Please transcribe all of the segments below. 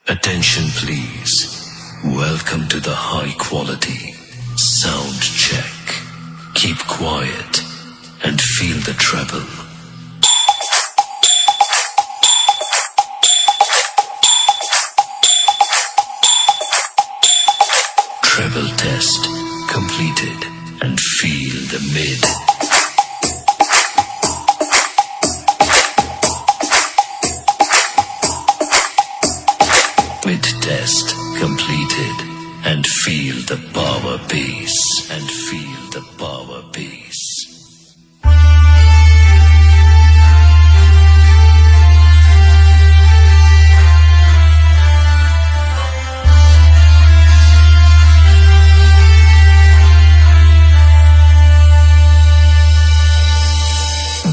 Attention please. Welcome to the high quality sound check. Keep quiet and feel the treble. Treble test completed and feel the mid. Mid test completed and feel the power bass and feel the power bass.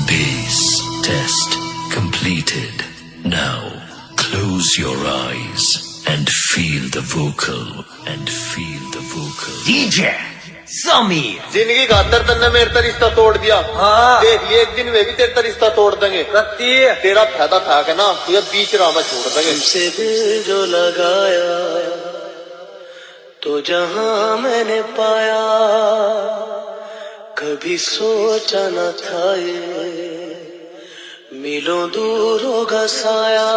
Bass test completed. Now close your eyes and feel the vocal and feel the vocal. DJ Sameer. जिंदगी खातर तन्ने मेरे ता रिश्ता तोड़ दिया। हाँ। देख लिए एक दिन वे भी तेरा रिश्ता तोड़ देंगे। तेरा फायदा था कि ना तुझे बीच राह में छोड़ देंगे। तुमसे दिल जो लगाया तो जहां मैंने पाया कभी सोचा न था ये मिलों दूर होगा साया।